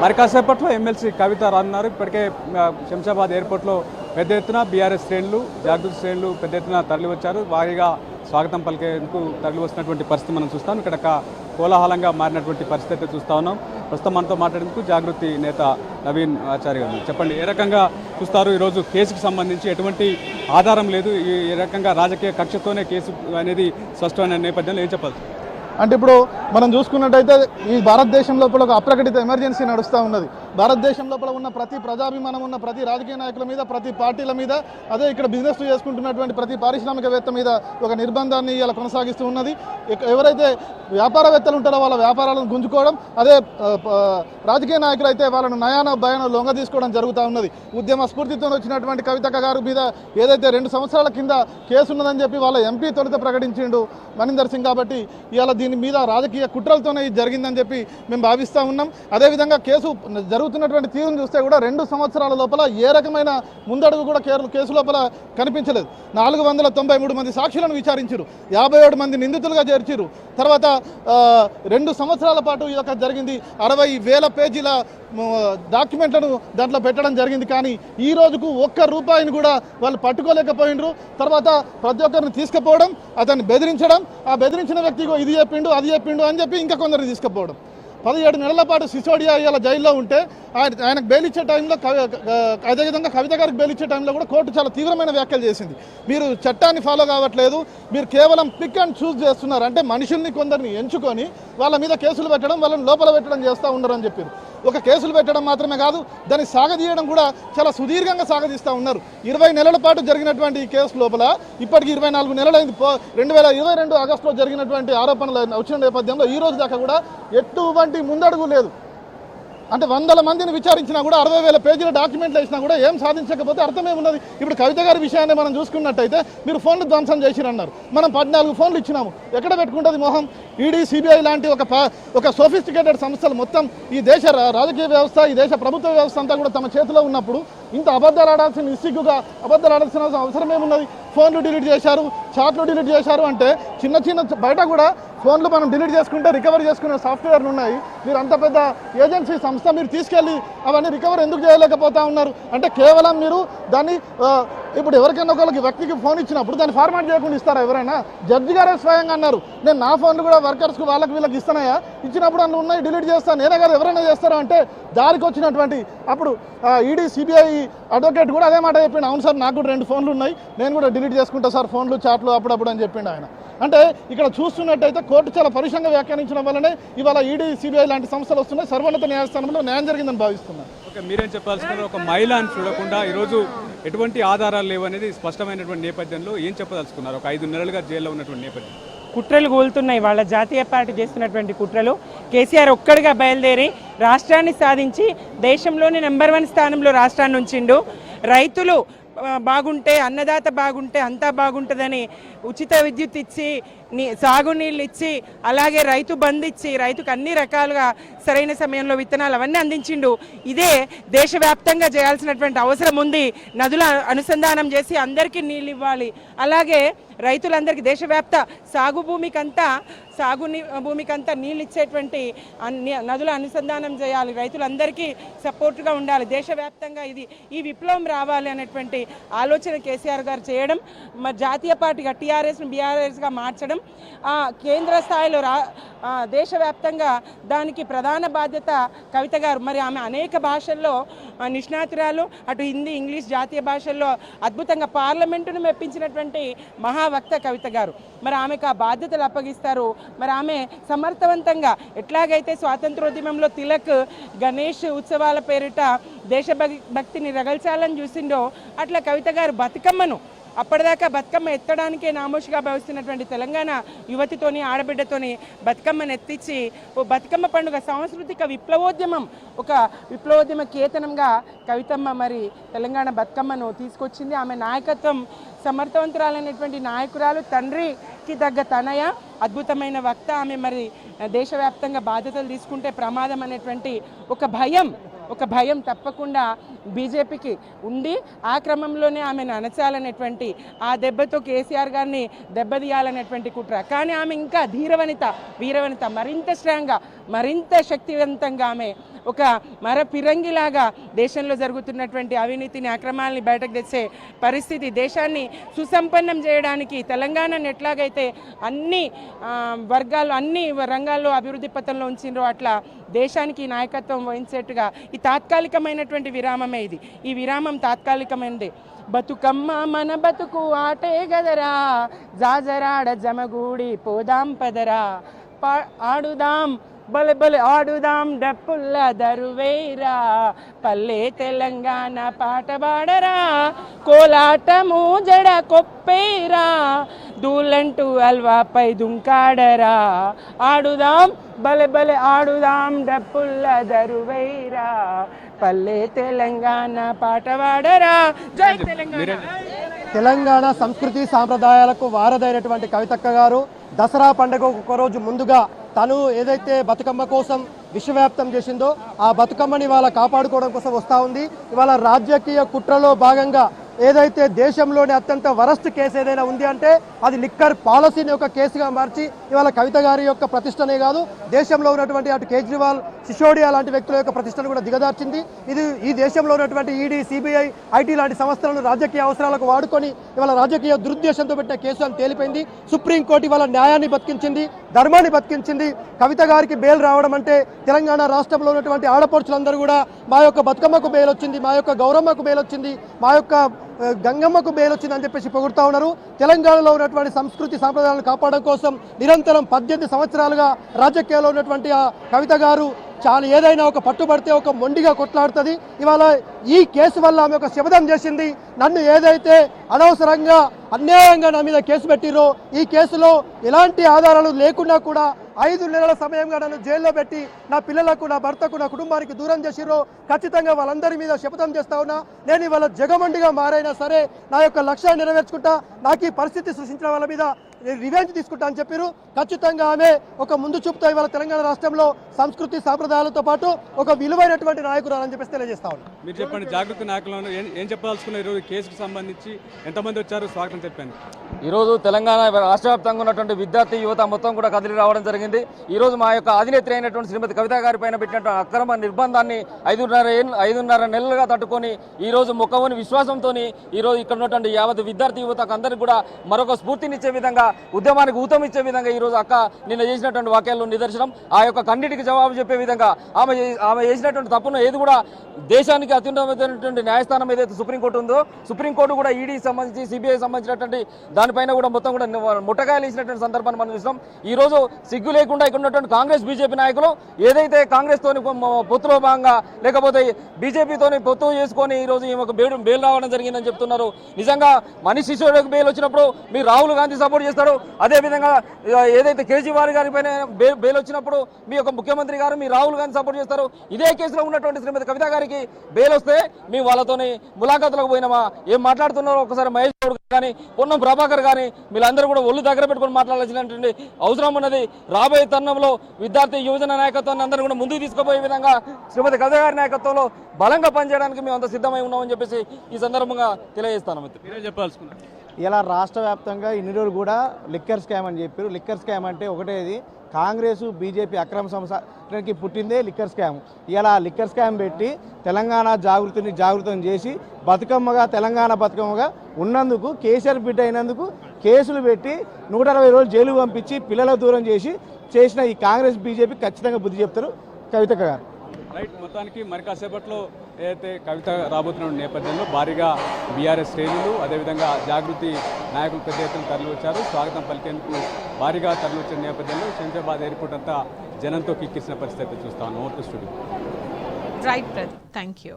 మరి కాసేపట్లో ఎమ్మెల్సీ కవిత రానున్నారు. ఇప్పటికే శంషాబాద్ ఎయిర్పోర్ట్లో పెద్ద ఎత్తున బీఆర్ఎస్ శ్రేణులు, జాగృతి శ్రేణులు పెద్ద ఎత్తున తరలి వచ్చారు. వారిగా స్వాగతం పలికేందుకు తరలి వస్తున్నటువంటి పరిస్థితి మనం చూస్తాం. ఇక్కడ కోలాహలంగా మారినటువంటి పరిస్థితి అయితే చూస్తూ ఉన్నాం. ప్రస్తుతం మనతో మాట్లాడేందుకు జాగృతి నేత నవీన్ ఆచార్య గారు. చెప్పండి, ఏ రకంగా చూస్తారు? ఈరోజు కేసుకు సంబంధించి ఎటువంటి ఆధారం లేదు, ఏ రకంగా రాజకీయ కక్షతోనే కేసు అనేది స్పష్టమైన నేపథ్యంలో ఏం చెప్పాలి? అంటే ఇప్పుడు మనం చూసుకున్నట్టయితే ఈ భారతదేశం లోపల ఒక అప్రకటిత ఎమర్జెన్సీ నడుస్తూ ఉన్నది. భారతదేశం లోపల ఉన్న ప్రతి ప్రజాభిమానం ఉన్న ప్రతి రాజకీయ నాయకుల మీద, ప్రతి పార్టీల మీద, అదే ఇక్కడ బిజినెస్ చేసుకుంటున్నటువంటి ప్రతి పారిశ్రామికవేత్త మీద ఒక నిర్బంధాన్ని ఇలా కొనసాగిస్తూ ఉన్నది. ఎవరైతే వ్యాపారవేత్తలు ఉంటారో వాళ్ళ వ్యాపారాలను గుంజుకోవడం, అదే రాజకీయ నాయకులు అయితే వాళ్ళను నయాన భయాన లొంగ తీసుకోవడం జరుగుతూ ఉన్నది. ఉద్యమ స్ఫూర్తితో వచ్చినటువంటి కవితక్క గారి మీద ఏదైతే 2 సంవత్సరాల కింద కేసు ఉన్నదని చెప్పి వాళ్ళ ఎంపీ తొలుత ప్రకటించిండు మనీందర్ సింగ్. కాబట్టి ఇవాళ దీని మీద రాజకీయ కుట్రలతోనే ఇది జరిగిందని చెప్పి మేము భావిస్తూ ఉన్నాం. అదేవిధంగా కేసు జరుగుతున్నటువంటి తీరును చూస్తే కూడా 2 సంవత్సరాల లోపల ఏ రకమైన ముందడుగు కూడా కేసు లోపల కనిపించలేదు. 493 మంది సాక్షులను విచారించారు, 57 మంది నిందితులుగా చేర్చారు. తర్వాత 2 సంవత్సరాల పాటు ఈ యొక్క జరిగింది. 60,000 పేజీల డాక్యుమెంట్లను దాంట్లో పెట్టడం జరిగింది. కానీ ఈ రోజుకు ఒక్క రూపాయిని కూడా వాళ్ళు పట్టుకోలేకపోయినరు. తర్వాత ప్రతి ఒక్కరిని తీసుకుపోవడం, అతన్ని బెదిరించడం, ఆ బెదిరించిన వ్యక్తికి ఇది చెప్పిండు అది చెప్పిండు అని చెప్పి ఇంకా కొందరిని తీసుకుపోవడం. 17 నెలల పాటు సిసోడియా ఇవాళ జైల్లో ఉంటే ఆయనకు బెయిల్ ఇచ్చే టైంలో, అదేవిధంగా కవిత గారికి బెయిల్ ఇచ్చే టైంలో కూడా కోర్టు చాలా తీవ్రమైన వ్యాఖ్యలు చేసింది. మీరు చట్టాన్ని ఫాలో కావట్లేదు, మీరు కేవలం పిక్ అండ్ చూస్ చేస్తున్నారు, అంటే మనుషుల్ని కొందరిని ఎంచుకొని వాళ్ళ మీద కేసులు పెట్టడం, వాళ్ళని లోపల పెట్టడం చేస్తూ ఉన్నారు అని చెప్పారు. ఒక కేసులు పెట్టడం మాత్రమే కాదు, దాన్ని సాగదీయడం కూడా చాలా సుదీర్ఘంగా సాగదీస్తూ ఉన్నారు. 20 నెలల పాటు జరిగినటువంటి ఈ కేసు లోపల ఇప్పటికి 24 నెలలైంది. 2022 ఆగస్టులో జరిగినటువంటి ఆరోపణలు వచ్చిన నేపథ్యంలో ఈ రోజు దాకా కూడా ఎటువంటి ముందడుగు లేదు. అంటే 100 మందిని విచారించినా కూడా 60,000 పేజీల డాక్యుమెంట్లు వేసినా కూడా ఏం సాధించకపోతే అర్థమేమున్నది? ఇప్పుడు కవిత గారి విషయాన్ని మనం చూసుకున్నట్టయితే మీరు ఫోన్లు ధ్వంసం చేసిరన్నారు, మనం 14 ఫోన్లు ఇచ్చినాము. ఎక్కడ పెట్టుకుంటుంది మొహం? ఈడీ, సిబిఐ లాంటి ఒక సోఫిస్టికేటెడ్ సంస్థలు మొత్తం ఈ దేశ రాజకీయ వ్యవస్థ, ఈ దేశ ప్రభుత్వ వ్యవస్థ అంతా కూడా తమ చేతిలో ఉన్నప్పుడు ఇంత అబద్ధాలు ఆడాల్సిన, నిస్సిగ్గుగా అబద్ధాలు ఆడాల్సిన అవసరం ఏమున్నది? ఫోన్లు డిలీట్ చేశారు, చాట్లు డిలీట్ చేశారు అంటే చిన్న బయట కూడా ఫోన్లు మనం డిలీట్ చేసుకుంటే రికవర్ చేసుకునే సాఫ్ట్వేర్లు ఉన్నాయి. మీరు అంత పెద్ద ఏజెన్సీ సంస్థ మీరు తీసుకెళ్ళి అవన్నీ రికవర్ ఎందుకు చేయలేకపోతా ఉన్నారు? అంటే కేవలం మీరు దాన్ని ఇప్పుడు ఎవరికైనా ఒకరికి వ్యక్తికి ఫోన్ ఇచ్చినప్పుడు దాన్ని ఫార్మాట్ చేయకుండా ఇస్తారా ఎవరైనా? జడ్జి గారే స్వయంగా అన్నారు, నేను నా ఫోన్లు కూడా వర్కర్స్కి వాళ్ళకి వీళ్ళకి ఇస్తున్నాయా, ఇచ్చినప్పుడు అన్నీ ఉన్నాయి డిలీట్ చేస్తాను, నేనే కాదు ఎవరైనా చేస్తారా అంటే దారికి వచ్చినటువంటి అప్పుడు ఈడీ, సిబిఐ అడ్వకేట్ కూడా అదే మాట చెప్పిండు. అవును సార్, నాకు కూడా 2 ఫోన్లు ఉన్నాయి, నేను కూడా డిలీట్ చేసుకుంటా సార్ ఫోన్లు, చాట్లు అప్పుడప్పుడు అని చెప్పిండు ఆయన. అంటే ఇక్కడ చూస్తున్నట్టయితే కోర్టు చాలా పరుషంగా వ్యాఖ్యానించడం వల్లనే ఇవాళ ఈడీ, సిబిఐ లాంటి సంస్థలు వస్తున్నాయి. సర్వోన్నత న్యాయస్థానంలో న్యాయం జరిగిందని భావిస్తున్నాను. ఓకే, మీరేం చెప్పాల్సిన? ఒక మహిళను చూడకుండా ఈరోజు ఎటువంటి ఆధారాలు లేవు అనేది స్పష్టమైనటువంటి నేపథ్యంలో ఏం చెప్పదలుచుకున్నారు? ఒక 5 నెలలుగా జైల్లో ఉన్నటువంటి నేపథ్యం కుట్రలు కూలుతున్నాయి. వాళ్ళ జాతీయ పార్టీ చేస్తున్నటువంటి కుట్రలు. కేసీఆర్ ఒక్కడిగా బయలుదేరి రాష్ట్రాన్ని సాధించి దేశంలోనే నెంబర్ 1 స్థానంలో రాష్ట్రాన్ని ఉంచిండు. రైతులు బాగుంటే, అన్నదాత బాగుంటే అంతా బాగుంటుందని ఉచిత విద్యుత్ ఇచ్చి, సాగునీళ్ళు ఇచ్చి, అలాగే రైతు బంధు ఇచ్చి, రైతుకు అన్ని రకాలుగా సరైన సమయంలో విత్తనాలు అవన్నీ అందించిండు. ఇదే దేశవ్యాప్తంగా చేయాల్సినటువంటి అవసరం ఉంది. నదుల అనుసంధానం చేసి అందరికీ నీళ్ళు ఇవ్వాలి. అలాగే రైతులందరికీ దేశవ్యాప్త భూమికంతా నీళ్ళు ఇచ్చేటువంటి నదుల అనుసంధానం చేయాలి. రైతులందరికీ సపోర్ట్గా ఉండాలి. దేశవ్యాప్తంగా ఈ విప్లవం రావాలి అనేటువంటి ఆలోచన కేసీఆర్ గారు చేయడం, మరి జాతీయ పార్టీగా టీఆర్ఎస్ను బీఆర్ఎస్గా మార్చడం, కేంద్ర స్థాయిలో దేశవ్యాప్తంగా దానికి ప్రధాన బాధ్యత కవిత గారు. మరి ఆమె అనేక భాషల్లో నిష్ణాతురాలు, అటు హిందీ, ఇంగ్లీష్, జాతీయ భాషల్లో అద్భుతంగా పార్లమెంటును మెప్పించినటువంటి మహావక్త కవిత గారు. మరి ఆమెకు ఆ బాధ్యతలు అప్పగిస్తారు. మరి ఆమె సమర్థవంతంగా ఎట్లాగైతే స్వాతంత్రోద్యమంలో తిలక్ గణేష్ ఉత్సవాల పేరిట దేశభక్తిని రగల్చాలని చూసిండో, అట్లా కవిత గారు బతుకమ్మను, అప్పటిదాకా బతుకమ్మ ఎత్తడానికే నామోషిగా భావిస్తున్నటువంటి తెలంగాణ యువతితోని, ఆడబిడ్డతోని బతుకమ్మను ఎత్తించి బతుకమ్మ పండుగ సాంస్కృతిక విప్లవోద్యమం, ఒక విప్లవోద్యమ కేతనంగా కవితమ్మ మరి తెలంగాణ బతుకమ్మను తీసుకొచ్చింది. ఆమె నాయకత్వం సమర్థవంతురాలైనటువంటి నాయకురాలు, తండ్రికి తగ్గ తనయ, అద్భుతమైన వక్త. ఆమె మరి దేశవ్యాప్తంగా బాధ్యతలు తీసుకుంటే ప్రమాదం అనేటువంటి ఒక భయం తప్పకుండా బీజేపీకి ఉండి, ఆ క్రమంలోనే ఆమెను అణచాలనేటువంటి, ఆ దెబ్బతో కేసీఆర్ గారిని దెబ్బతీయాలనేటువంటి కుట్ర. కానీ ఆమె ఇంకా వీరవనిత, మరింత స్ట్రాంగ్గా మరింత శక్తివంతంగా ఆమె ఒక ఫిరంగిలాగా దేశంలో జరుగుతున్నటువంటి అవినీతిని అక్రమాలని బయటకు తెచ్చే పరిస్థితి, దేశాన్ని సుసంపన్నం చేయడానికి తెలంగాణను ఎట్లాగైతే అన్ని వర్గాలు అన్ని రంగాల్లో అభివృద్ధి పథంలో ఉంచిండ్రో అట్లా దేశానికి నాయకత్వం వహించేట్టుగా ఈ తాత్కాలికమైనటువంటి విరామమే ఇది. ఈ విరామం తాత్కాలికమైనది. బతుకమ్మ మన బతుకు ఆటే గదరా, జాజరాడ జమగూడి పోదాం పదరా, ఆడుదాం బలె బలె ఆడుదాం డప్పుల్ల దరువేరా, పల్లె తెలంగాణ పాట పాడరా, కోలాటము జడ కొప్పేరా, దూలంటూ అల్వాపై దుంకాడరా, ఆడుదాం బలె బలె ఆడుదాం డప్పుల్ల దరువేరా, పల్లె తెలంగాణ పాట పాడరా. జై తెలంగాణ. తెలంగాణ సంస్కృతి సాంప్రదాయాలకు వారధైనటువంటి కవితక్క గారు దసరా పండుగ ఒకరోజు ముందుగా తను ఏదైతే బతుకమ్మ కోసం విశ్వవ్యాప్తం చేసిందో ఆ బతుకమ్మని ఇవాళ కాపాడుకోవడం కోసం వస్తూ ఉంది. ఇవాళ రాజకీయ కుట్రలో భాగంగా ఏదైతే దేశంలోనే అత్యంత వరస్ట్ కేసు ఏదైనా ఉంది అంటే అది లిక్కర్ పాలసీని ఒక కేసుగా మార్చి ఇవాళ కవిత గారి యొక్క ప్రతిష్టనే కాదు, దేశంలో ఉన్నటువంటి అటు కేజ్రీవాల్, సిసోడియా లాంటి వ్యక్తుల యొక్క ప్రతిష్టను కూడా దిగదార్చింది. ఇది ఈ దేశంలో ఉన్నటువంటి ఈడీ, సిబిఐ, ఐటీ లాంటి సంస్థలను రాజకీయ అవసరాలకు వాడుకొని ఇవాళ రాజకీయ దురుద్దేశంతో పెట్టిన కేసు అని తేలిపోయింది. సుప్రీంకోర్టు ఇవాళ న్యాయాన్ని బతికించింది, ధర్మాన్ని బతికించింది. కవిత గారికి బెయిల్ రావడం అంటే తెలంగాణ రాష్ట్రంలో ఉన్నటువంటి ఆడపడుచులందరూ కూడా మా యొక్క బతుకమ్మకు బెయిల్ వచ్చింది, మా యొక్క గౌరమ్మకు బెయిల్ వచ్చింది, మా యొక్క గంగమ్మకు బెయిల్ వచ్చిందని చెప్పేసి పొగుడుతూ ఉన్నారు. తెలంగాణలో ఉన్నటువంటి సంస్కృతి సాంప్రదాయాలను కాపాడడం కోసం నిరంతరం 18 సంవత్సరాలుగా రాజకీయాల్లో ఉన్నటువంటి ఆ కవిత గారు చాలా ఏదైనా ఒక పట్టుబడితే ఒక మొండిగా కొట్లాడుతుంది. ఇవాళ ఈ కేసు వల్ల ఆమె ఒక శపథం చేసింది, నన్ను ఏదైతే అనవసరంగా అన్యాయంగా నా మీద కేసు పెట్టిరో ఈ కేసులో ఎలాంటి ఆధారాలు లేకుండా కూడా 5 నెలల సమయంగా నన్ను జైల్లో పెట్టి నా పిల్లలకు, నా భర్తకు, నా కుటుంబానికి దూరం చేసిరో ఖచ్చితంగా వాళ్ళందరి మీద శపథం చేస్తా ఉన్నా. నేను ఇవాళ జగమండిగా మారైనా సరే నా యొక్క లక్ష్యాన్ని నెరవేర్చుకుంటా, నాకు ఈ పరిస్థితి సృష్టించిన వాళ్ళ మీద రివెంజ్ తీసుకుంటా అని చెప్పారు. ఖచ్చితంగా ఆమె ఒక ముందు చూపుతో ఇవాళ తెలంగాణ రాష్ట్రంలో సంస్కృతి సాంప్రదాయాలతో పాటు ఒక విలువైనటువంటి నాయకురాలని చెప్పేసి తెలియజేస్తా ఉన్నాను. మీరు చెప్పండి, జాగృతి నాయకులను ఏం చెప్పదలుచుకున్నారు? ఈరోజు కేసుకు సంబంధించి ఎంతమంది వచ్చారు? స్వాగతం చెప్పాను. ఈరోజు తెలంగాణ రాష్ట్ర వ్యాప్తంగా ఉన్నటువంటి విద్యార్థి యువత మొత్తం కూడా కదిలి రావడం జరిగింది. ఈరోజు మా యొక్క అధినేత్రి అయినటువంటి శ్రీమతి కవిత గారి పైన పెట్టినటువంటి అక్రమ నిర్బంధాన్ని 5.5 నెలలుగా తట్టుకొని ఈరోజు మొక్కవని విశ్వాసంతో ఈరోజు ఇక్కడ ఉన్నటువంటి యావత్ విద్యార్థి యువతకు అందరికీ కూడా మరొక స్ఫూర్తినిచ్చే విధంగా, ఉద్యమానికి ఊతం ఇచ్చే విధంగా ఈరోజు అక్క నిన్న చేసినటువంటి వాక్యాల్లో నిదర్శనం. ఆ యొక్క కన్నిటికి జవాబు చెప్పే విధంగా ఆమె చేసినటువంటి తప్పును ఏది కూడా దేశానికి అత్యున్నతమైనటువంటి న్యాయస్థానం ఏదైతే సుప్రీంకోర్టు ఉందో, సుప్రీంకోర్టు కూడా ఈడీ సంబంధించి, సిబిఐ సంబంధించినటువంటి దానిపైన కూడా మొత్తం కూడా ముట్టకాయలు ఇచ్చినటువంటి సందర్భాన్ని మనం చూస్తాం. ఈ రోజు సిగ్గు లేకుండా ఇక్కడ ఉన్నటువంటి కాంగ్రెస్, బీజేపీ నాయకులు ఏదైతే కాంగ్రెస్ తోని పొత్తులో భాగంగా లేకపోతే బీజేపీతోని పొత్తు చేసుకొని ఈ రోజు ఈమెకు బెయిల్ రావడం జరిగిందని చెప్తున్నారు. నిజంగా మనీష్ సిసోడియాకు బెయిల్ వచ్చినప్పుడు మీరు రాహుల్ గాంధీ సపోర్ట్ చేస్తాడు, అదేవిధంగా ఏదైతే కేజ్రీవాల్ గారి పైన బెయిల్ వచ్చినప్పుడు మీ యొక్క ముఖ్యమంత్రి గారు మీ రాహుల్ గాంధీ సపోర్ట్ చేస్తారు. ఇదే కేసులో ఉన్నటువంటి శ్రీమతి కవిత గారికి బెయిల్ వస్తే మేము వాళ్ళతోని ములాఖాతులకు పోయినామా, ఏం మాట్లాడుతున్నారో ఒకసారి మహేష్ గౌడ్ కానీ, పొన్నం ప్రభాకర్ కానీ వీళ్ళందరూ కూడా ఒళ్ళు దగ్గర పెట్టుకొని మాట్లాడాల్సినటువంటి అవసరం ఉన్నది. రాబోయే తరుణంలో విద్యార్థి యువజన నాయకత్వాన్ని అందరూ కూడా ముందుకు తీసుకుపోయే విధంగా శ్రీమతి కవిత గారి నాయకత్వంలో బలంగా పనిచేయడానికి మేము అంత సిద్ధమై ఉన్నామని చెప్పేసి ఈ సందర్భంగా తెలియజేస్తాను. మీరే చెప్పాల్సుకున్నారు. ఇలా రాష్ట్ర వ్యాప్తంగా ఇన్ని రోజులు కూడా లిక్కర్ స్కామ్ అని చెప్పారు. లిక్కర్ స్కామ్ అంటే ఒకటేది, కాంగ్రెస్, బీజేపీ అక్రమ సంస్థకి పుట్టిందే లిక్కర్ స్కామ్. ఇలా లిక్కర్ స్కామ్ పెట్టి తెలంగాణ జాగృతం చేసి బతుకమ్మగా, తెలంగాణ బతుకమ్మగా ఉన్నందుకు, కేసీఆర్ బిడ్డ అయినందుకు కేసులు పెట్టి 160 రోజులు జైలు పంపించి పిల్లల దూరం చేసిన ఈ కాంగ్రెస్, బీజేపీ ఖచ్చితంగా బుద్ధి చెప్తారు కవితక్క గారు. రైట్, మొత్తానికి మరి కాసేపట్లో ఏదైతే కవిత రాబోతున్న నేపథ్యంలో భారీగా బీఆర్ఎస్ శ్రేణులు, అదేవిధంగా జాగృతి నాయకులు పెద్ద ఎత్తున తరలి వచ్చారు. స్వాగతం పలికేందుకు భారీగా తరలి వచ్చిన నేపథ్యంలో శంషాబాద్ ఎయిర్పోర్ట్ అంతా జనంతో కిక్కిసిన పరిస్థితి చూస్తాను. Over to studio. Right brother, thank you.